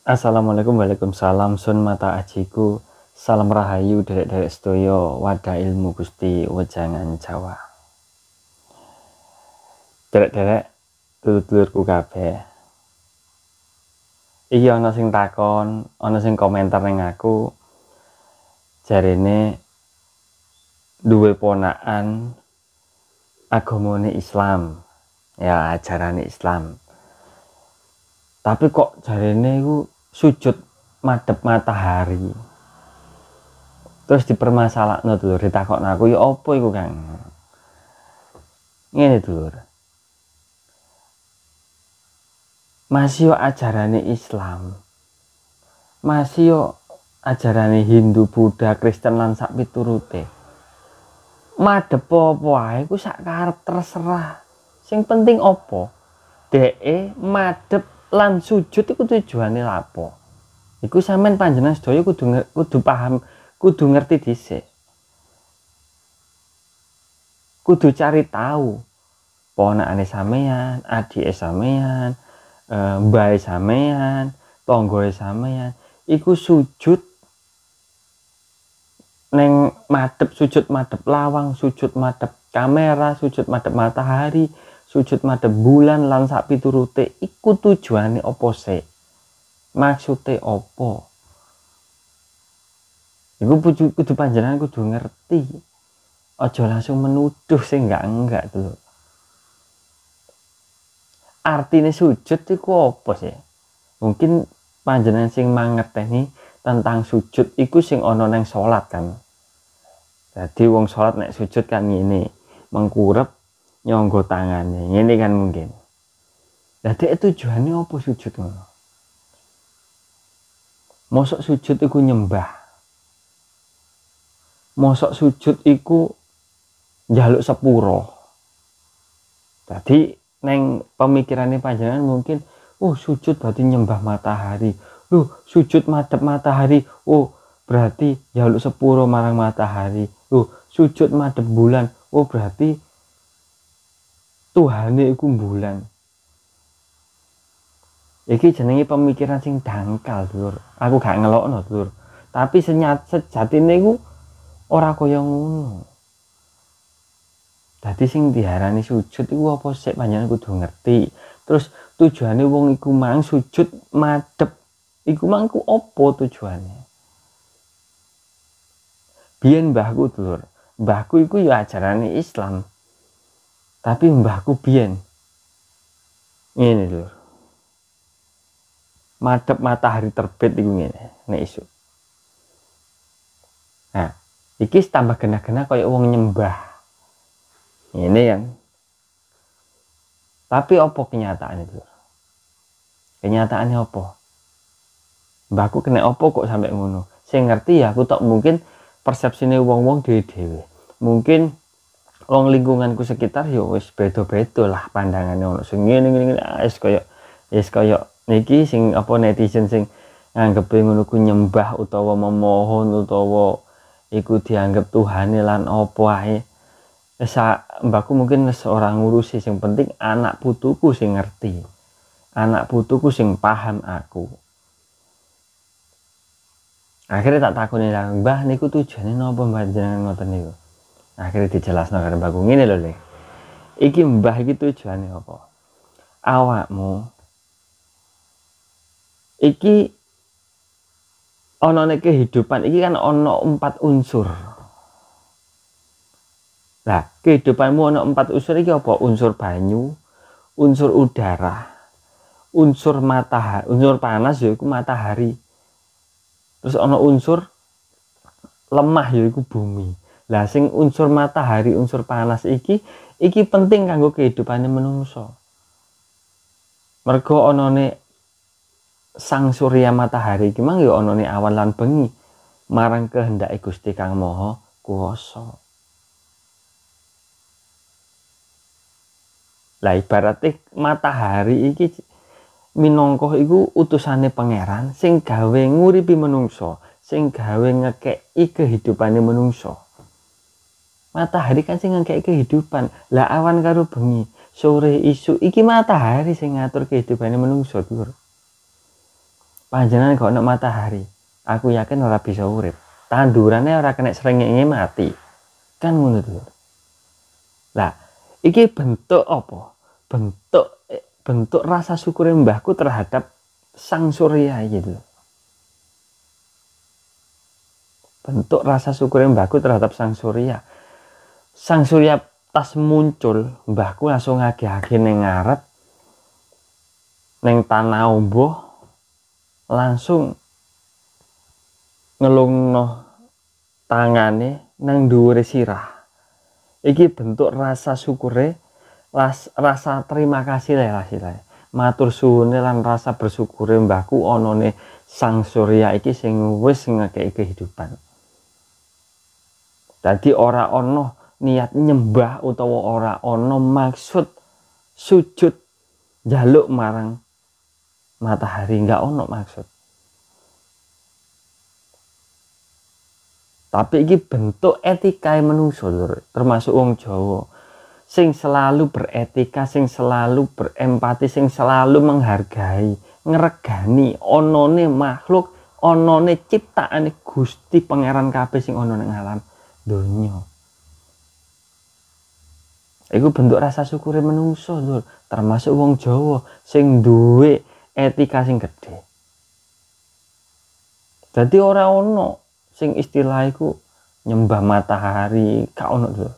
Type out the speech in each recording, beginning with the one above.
Assalamualaikum, waalaikumsalam. Sun mata ajiku. Salam rahayu derek-derek sedoyo wadah ilmu Gusti wejangan Jawa. Derek-derek dulur-dulurku kabeh. Iki ana sing takon, ana sing komentar ning aku. Jarene duwe ponakan agamane Islam. Ya, ajarane Islam. Tapi kok jarene iku sujud madhep matahari. Terus dipermasalahno dulur, ditakokno aku, ya apa iku, Kang? Ngene dulur. Masih yo ajarane Islam. Masih yo ajarane Hindu, Buddha, Kristen lan sak piturute. Madhep apa wae iku sak karep terserah. Sing penting apa? Deke madhep lan sujud iku tujuane lapo? Iku sampean panjenengan sedaya kudu paham, kudu ngerti dhisik. Kudu cari tahu. Ponakane sampean, adike sampean, mbae sampean, tanggae sampean iku sujud neng madhep, sujud madhep lawang, sujud madhep kamera, sujud madhep matahari, sujud madhep bulan lan sak piturute. Iku tujuane apa sih? Maksude apa? Iku kudu panjenengan kudu ngerti. Aja langsung menuduh sing enggak tuh. Artine sujud iku apa sih? Mungkin panjenengan sing mangerteni tentang sujud iku sing ana nang salat kan. Jadi wong salat nek sujud kan ngene, mengkurep nyangga tangane. Ngene kan mungkin. Dadi tujuane apa sujud ngono? Mosok sujud iku nyembah. Mosok sujud iku njaluk sepuro. Dadi neng pemikirane panjenengan mungkin sujud berarti nyembah matahari. Sujud madhep matahari. Berarti njaluk sepuro marang matahari. Sujud madhep bulan. Berarti Tuhane iku bulan. Iki jenenge pemikiran sing dangkal, Lur. Aku gak ngelokno, Lur. Tapi sejatine iku ora kaya ngono. Dadi sing diarani sujud iku apa sik panjenengan kudu ngerti. Terus tujuane wong iku mang sujud madhep iku mangku apa tujuane? Biyen mbahku, Lur. Mbahku iku ya ajarane Islam. Tapi mbahku biyen ngene, Lur. Madhep matahari terbit iku ngene, nek isuk. Nah, iki tambah genah-genah kaya wong nyembah. Ngene kan. Tapi apa kenyataannya, Lur? Kenyataannya apa? Mbahku kena apa kok sampai ngono? Sing ngerti ya aku tok, mungkin persepsine wong-wong dhewe-dhewe. Mungkin wong lingkunganku sekitar ya wis beda-beda lah pandangane ono sing ngene wis kaya niki sing apa netizen sing nganggepe ngono ku nyembah utawa memohon utawa iku dianggap Tuhane lan apa ae. Mbahku mungkin seorang ngurusi, sing penting anak putuku sing ngerti. Anak putuku sing paham aku. Akhirnya tak takoni lah, Mbah niku tujuane napa panjenengan ngoten niku? Akhirnya dijelasno karo mbahku ngene lho, Le. Iki mbah iki tujuane apa? Awakmu iki ana nek kehidupan iki kan ana 4 unsur. Lah, kehidupanmu ana 4 unsur iki apa? Unsur banyu, unsur udara, unsur matahari, unsur panas yaiku matahari. Terus ana unsur lemah yaiku bumi. Lah sing unsur matahari, unsur panas iki penting kanggo kehidupane manungsa. Mergo anane sang surya matahari iki mang ya anane awan lan bengi marang kehendake Gusti Kang Maha Kuwasa. Lah ibarate matahari iki minangka iku utusane pangeran sing gawe nguripi manungsa, sing gawe ngekeki kehidupane manungsa. Matahari kan sing ngekeki kehidupan. Lah awan karo bengi, sore isuk iki matahari sing ngatur kehidupane manungsa, Lur. Panjenengan kok ono matahari, aku yakin ora bisa urip. Tandurannya ora kena srengenge mati. Kan ngono Dulur. Lah, iki bentuk apa? Bentuk rasa syukur mbahku terhadap Sang Surya gitu. Bentuk rasa syukur mbahku terhadap Sang Surya. Sang Surya tas muncul, mbahku langsung ngage-age ning ngarep ning tanah omboh, langsung ngelungno tangane nang dhuwure sirah. Iki bentuk rasa syukure, rasa terima kasih lah istilahnya. Matur suwune lan rasa bersyukure mbahku onone Sang Surya iki sing wis ngekeki kehidupan. Dadi ora ono niat nyembah utawa ora ono maksud sujud njaluk marang matahari, enggak ono maksud. Tapi iki bentuk etika menungso termasuk wong Jawa sing selalu beretika, sing selalu berempati, sing selalu menghargai, ngregani onone makhluk, onone ciptaane Gusti Pangeran kabeh sing ana ning alam donya. Iku bentuk rasa syukure menungso lho, termasuk wong Jawa sing duwe etika sing gedhe. Jadi ora ono sing istilah iku nyembah matahari, gak ono lho.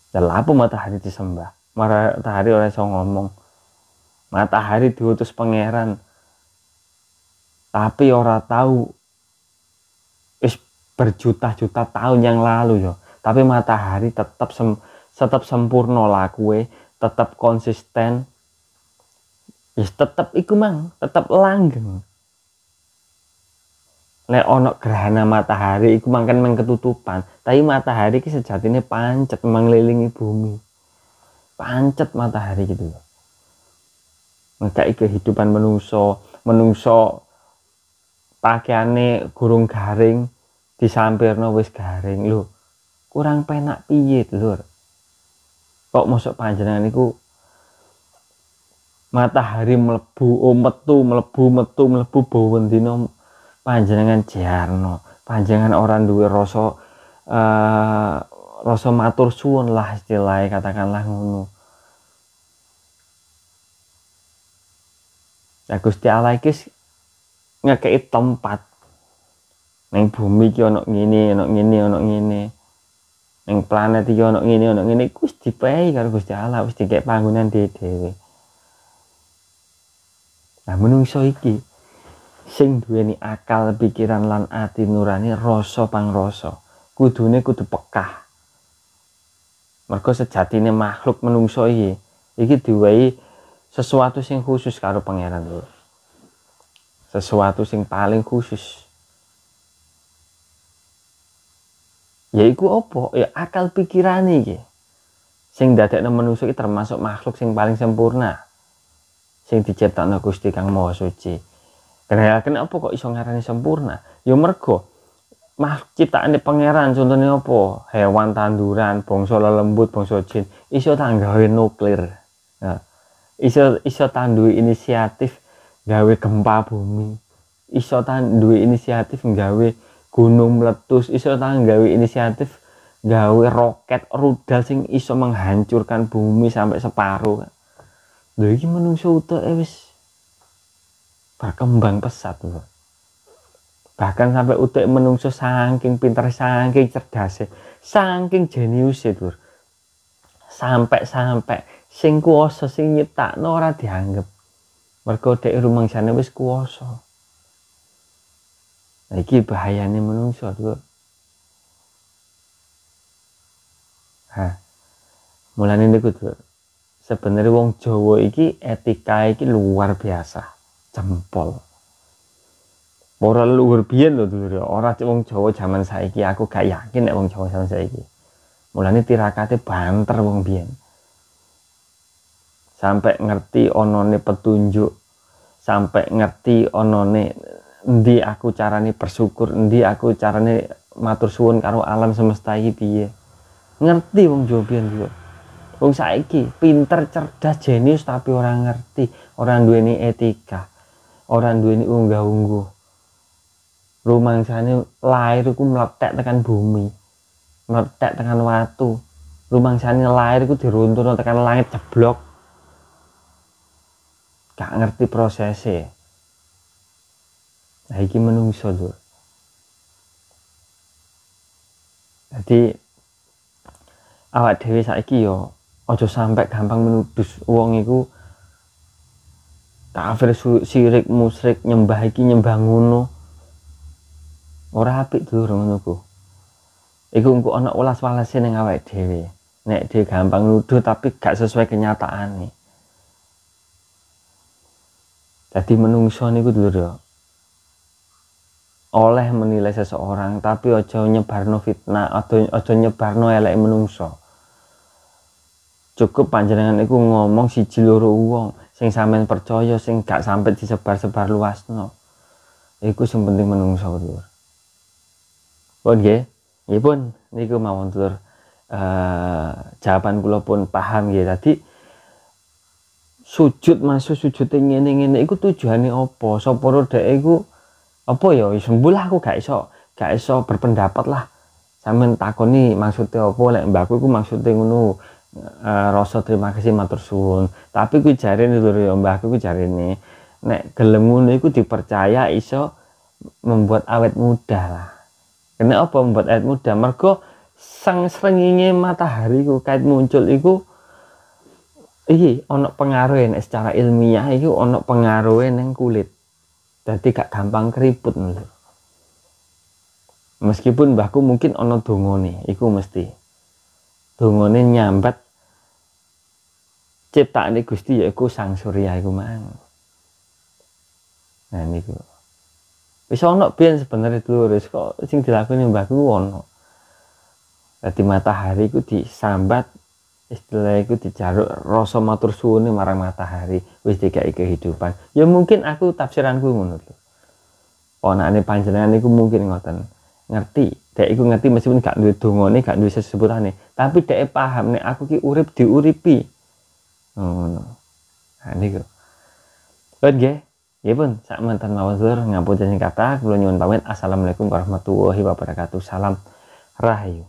Ya apa matahari disembah? Matahari ora iso ngomong. Matahari diutus pangeran. Tapi ora tahu wis berjuta-juta tahun yang lalu yo. Tapi matahari tetap sempurna lakuwe, tetap konsisten. Wis tetap iku mang, tetap langgeng. Nek ono gerhana matahari iku mangken ketutupan, tapi matahari iki sejatine pancet mengelilingi bumi. Pancet matahari gitu loh. Ngekeki kehidupan menungso pakaiane gurung garing disampirno wis garing lho. Kurang penak piye Lur? Kok mosok panjenengan iku matahari mlebu metu bawen dina panjenengan jarno, panjenengan orang duwe rasa matur suwun lah istilahnya, katakanlah ngono. Ya Gusti Allah iki ngekeki tempat ning bumi iki ana ngene, ana ngene, ana ngene. Ning planet iki ana ngene, wis dipehi karo Gusti Allah, wis dikek panggonan dhewe. Nah, menungso iki sing duweni akal, pikiran lan ati nurani, rasa pangrasa, kudu pekah. Mergo sejatine makhluk menungso iki diwehi sesuatu sing khusus karo pangeran lho. Sesuatu sing paling khusus. Yaiku apa? Ya akal pikirane iki. Sing dadekno menungso iki termasuk makhluk sing paling sempurna. Sing diciptakno Gusti Kang Maha Suci. Kenapa kok iso ngarani sempurna? Ya mergo makhluk ciptaane pangeran, contohnya apa? Hewan, tanduran, bangsa lelembut, bangsa jin, iso gawe nuklir. Nah, iso tanduwe inisiatif gawe gempa bumi. Iso duwe inisiatif gawe gunung meletus, iso gawe inisiatif gawe roket rudal sing iso menghancurkan bumi sampai separuh. Lha iki menungso utuke wis berkembang pesat loh. Bahkan sampai utek menungso saking pinter, saking cerdas, saking jenius lho. Sampai sing kuwasa sing nyiptakno ora dianggep. Mergo dhek rumangsane wis kuwasa. Nah, iki bahayane menungso lho. Mulane niku lho. Sebenarnya wong Jawa iki etika iki luar biasa. Jempol. Ora luhur biyen lho Dulur ya. Ora wong Jawa zaman saiki, aku gak yakin nek wong Jawa zaman saiki. Mulane tirakate banter wong biyen. Sampai ngerti onone petunjuk, sampai ngerti onone endi aku carane bersyukur, endi aku carane matur suwun karo alam semesta iki piye. Ngerti wong Jawa biyen lho. Wong saiki pinter, cerdas, jenius tapi ora ngerti, ora duweni etika. Orang duweni unggah-ungguh. Rumangsane lair iku meletek tekan bumi. Meletek tekan watu. Rumangsane lair iku diruntuhno tekan langit jeblok. Gak ngerti prosesnya. Nah iki menungso lho. Jadi awak dhewe saiki yo aja sampai gampang menudus wong iku kafir, syirik, musyrik, nyembah iki nyembah ngono. Ora apik dulur ngono ku. Iku engko ana ulas-walase ning awake dhewe. Nek dhewe gampang nuduh tapi gak sesuai kenyataane. Jadi menungso niku dulur yo oleh menilai seseorang tapi aja nyebarno fitnah, aja nyebarno elek menungso. Cukup panjenengan iku ngomong siji loro wong sing sampean percaya, sing gak sampai disebar-sebar luasno. Iku sing penting menungso dulur. Pun nggih, nggih pun niku mawon dulur. Jawaban kula pun paham nggih. Dadi sujud masuk sujud ngene-ngene iku tujuane apa? Sapa ro dhek iku apa ya wis mbulah aku gak iso berpendapat lah. Sampeyan takoni maksudnya apa, lek mbahku iku maksudnya ngono. Rasa terima kasih matur suwun. Tapi kuwi jarene lho ya mbahku kuwi jarene nek gelem ngono iku dipercaya iso membuat awet muda lah. Kena apa membuat awet muda? Mergo sang srengenge matahari ku kait muncul iku iki ana pengaruhe nek secara ilmiah iku ana pengaruhe ning kulit. Dadi gak gampang keriput lho. Meskipun mbahku mungkin ana dongane, iku mesti. Dongane nyambat ciptaane Gusti yaiku Sang Surya iku mang. Nah niku. Wis ana biyen sebenarnya dulur kok sing dilakoni mbahku ana. Dadi matahari iku disambat istilah iku dijaruk rasa matur suwune marang matahari wis dikai kehidupan. Ya mungkin aku tafsiranku ngono lho. Onane panjenengan iku mungkin ngoten. Ngerti, dek iku ngerti meskipun gak duwe dongane, gak duwe sesebutane, tapi dek paham nek aku ki urip diuripi. Ngono. Nah niku. Pun nggih. Nggih pun sak menten mawon dulur ngapunten kata kula nyuwun pamit. Assalamualaikum warahmatullahi wabarakatuh. Salam rahayu.